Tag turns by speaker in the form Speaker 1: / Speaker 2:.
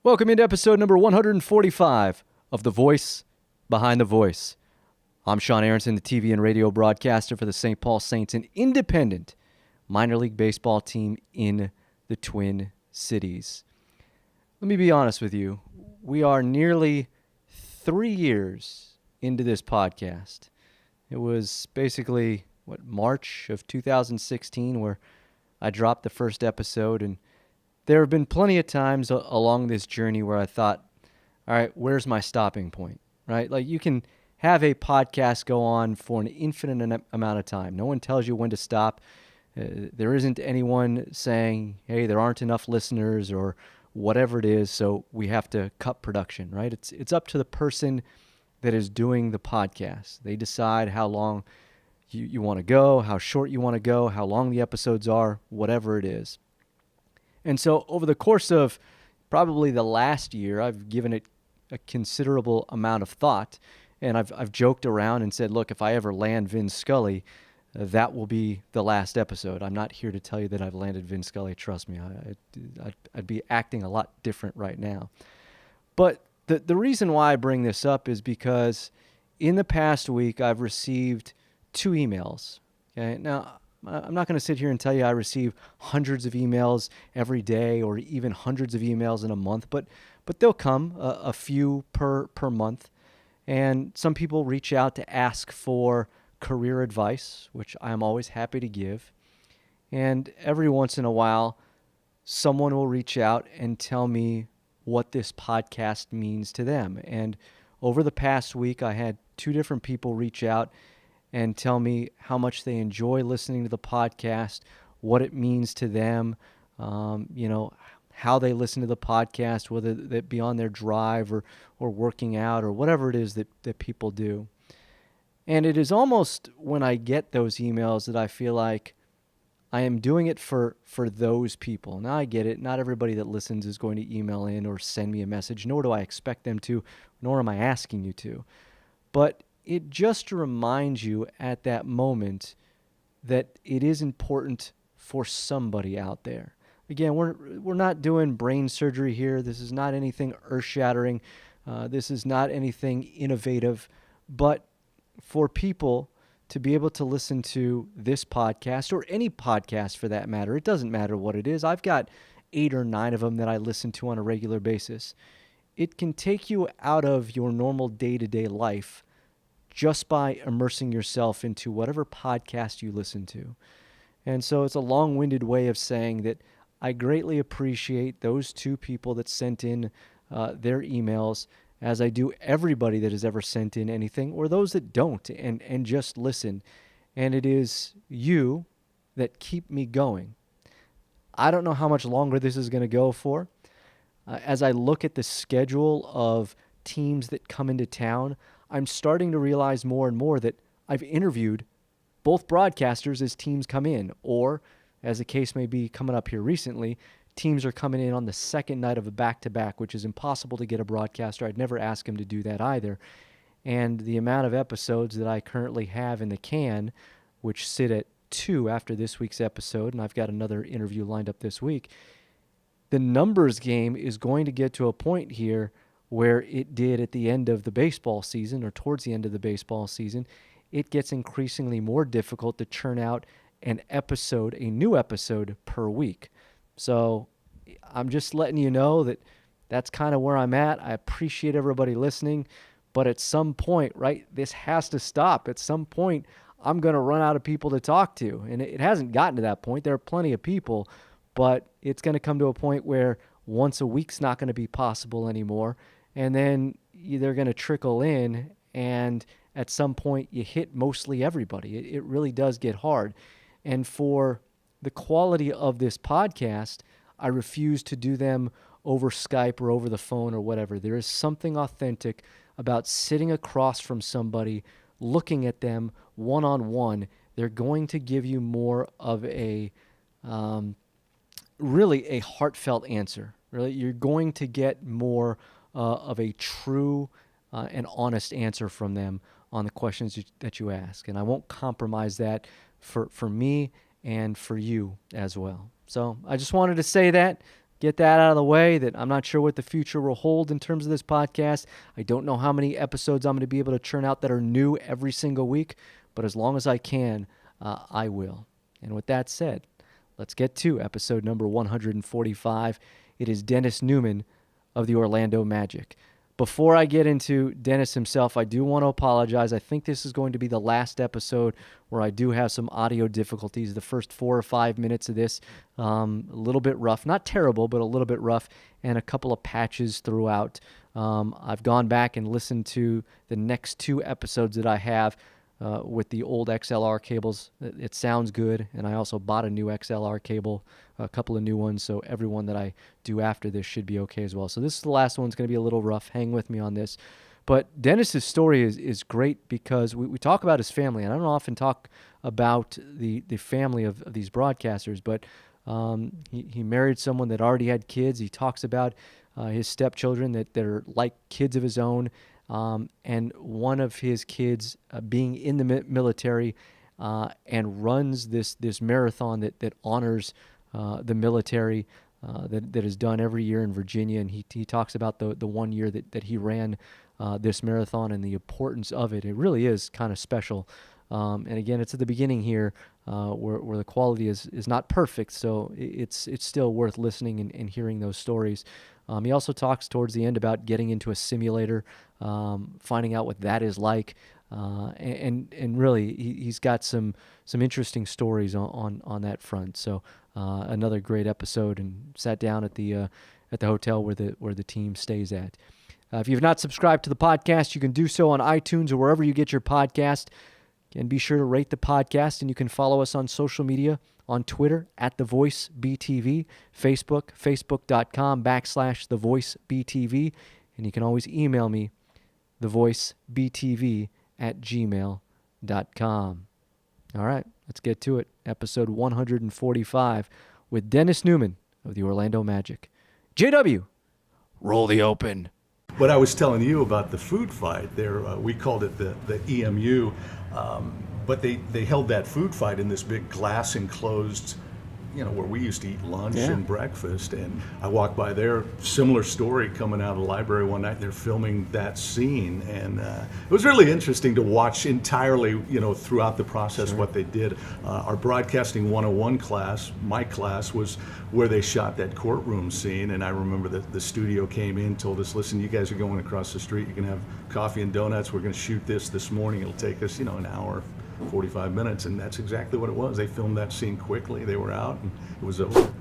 Speaker 1: Welcome into episode number 145 of The Voice Behind the Voice. I'm Sean Aronson, the TV and radio broadcaster for the St. Paul Saints, an independent minor league baseball team in the Twin Cities. Let me be honest with you. We are nearly 3 years into this podcast. It was basically, March of 2016 where I dropped the first episode, and there have been plenty of times along this journey where I thought, all right, where's my stopping point, right? Like, you can have a podcast go on for an infinite amount of time. No one tells you when to stop. There isn't anyone saying, hey, there aren't enough listeners or whatever it is, so we have to cut production, right? It's up to the person that is doing the podcast. They decide how long you want to go, how short you want to go, how long the episodes are, whatever it is. And so over the course of probably the last year, I've given it a considerable amount of thought, and I've joked around and said, look, if I ever land Vin Scully, that will be the last episode. I'm not here to tell you that I've landed Vin Scully. Trust me, I'd be acting a lot different right now. But the reason why I bring this up is because in the past week, I've received 2 emails. Okay, now, I'm not going to sit here and tell you I receive hundreds of emails every day or even hundreds of emails in a month, but they'll come, a few per month. And some people reach out to ask for career advice, which I'm always happy to give. And every once in a while, someone will reach out and tell me what this podcast means to them. And over the past week, I had 2 different people reach out and tell me how much they enjoy listening to the podcast, what it means to them, how they listen to the podcast, whether that be on their drive or working out or whatever it is that people do. And it is almost when I get those emails that I feel like I am doing it for those people. Now, I get it. Not everybody that listens is going to email in or send me a message, nor do I expect them to, nor am I asking you to. But it just reminds you at that moment that it is important for somebody out there. Again, we're not doing brain surgery here. This is not anything earth-shattering. This is not anything innovative. But for people to be able to listen to this podcast, or any podcast for that matter, it doesn't matter what it is. I've got 8 or 9 of them that I listen to on a regular basis. It can take you out of your normal day-to-day life just by immersing yourself into whatever podcast you listen to. And so it's a long-winded way of saying that I greatly appreciate those 2 people that sent in their emails, as I do everybody that has ever sent in anything, or those that don't and just listen. And it is you that keep me going. I don't know how much longer this is going to go for. As I look at the schedule of teams that come into town, I'm starting to realize more and more that I've interviewed both broadcasters as teams come in, or, as the case may be coming up here recently, teams are coming in on the second night of a back-to-back, which is impossible to get a broadcaster. I'd never ask him to do that either. And the amount of episodes that I currently have in the can, which sit at 2 after this week's episode, and I've got another interview lined up this week, the numbers game is going to get to a point here where it did at the end of the baseball season, or towards the end of the baseball season. It gets increasingly more difficult to churn out a new episode per week. So I'm just letting you know that that's kind of where I'm at. I appreciate everybody listening, but at some point, right, this has to stop. At some point, I'm going to run out of people to talk to, and it hasn't gotten to that point. There are plenty of people, but it's going to come to a point where once a week's not going to be possible anymore. And then they're going to trickle in, and at some point you hit mostly everybody. It really does get hard. And for the quality of this podcast, I refuse to do them over Skype or over the phone or whatever. There is something authentic about sitting across from somebody, looking at them one-on-one. They're going to give you more of really a heartfelt answer. Really, you're going to get more of a true and honest answer from them on the questions that you ask. And I won't compromise that for me and for you as well. So I just wanted to say that, get that out of the way, that I'm not sure what the future will hold in terms of this podcast. I don't know how many episodes I'm going to be able to churn out that are new every single week, but as long as I can, I will. And with that said, let's get to episode number 145. It is Dennis Neumann of the Orlando Magic. Before I get into Dennis himself, I do want to apologize. I think this is going to be the last episode where I do have some audio difficulties. The first 4 or 5 minutes of this, a little bit rough. Not terrible, but a little bit rough, and a couple of patches throughout. I've gone back and listened to the next 2 episodes that I have with the old XLR cables. It sounds good, and I also bought a new XLR cable, a couple of new ones, so everyone that I do after this should be okay as well. So this is the last one. It's going to be a little rough. Hang with me on this. But Dennis's story is great because we talk about his family, and I don't often talk about the family of these broadcasters, but he married someone that already had kids. He talks about his stepchildren that are like kids of his own, and one of his kids being in the military and runs this marathon that honors the military that is done every year in Virginia. And he talks about the one year that he ran this marathon and the importance of it. It really is kind of special. And again, it's at the beginning here where the quality is not perfect, so it's still worth listening and hearing those stories. He also talks towards the end about getting into a simulator, finding out what that is like, and really he's got some interesting stories on that front. So another great episode, and sat down at the hotel where the team stays at. If you've not subscribed to the podcast, you can do so on iTunes or wherever you get your podcast. And be sure to rate the podcast, and you can follow us on social media, on Twitter at TheVoiceBTV, Facebook, facebook.com/TheVoiceBTV, and you can always email me, thevoicebtv@gmail.com. All right, let's get to it. Episode 145 with Dennis Neumann of the Orlando Magic. JW, roll the open.
Speaker 2: What I was telling you about the food fight there, we called it the EMU, but they held that food fight in this big glass enclosed, where we used to eat lunch and breakfast. And I walked by there, similar story coming out of the library one night. They're filming that scene, and it was really interesting to watch entirely, throughout the process what they did. Our Broadcasting 101 class, my class, was where they shot that courtroom scene. And I remember the studio came in, told us, listen, you guys are going across the street. You can have coffee and donuts. We're going to shoot this morning. It'll take us, an hour, 45 minutes, and that's exactly what it was. They filmed that scene quickly. They were out, and it was over.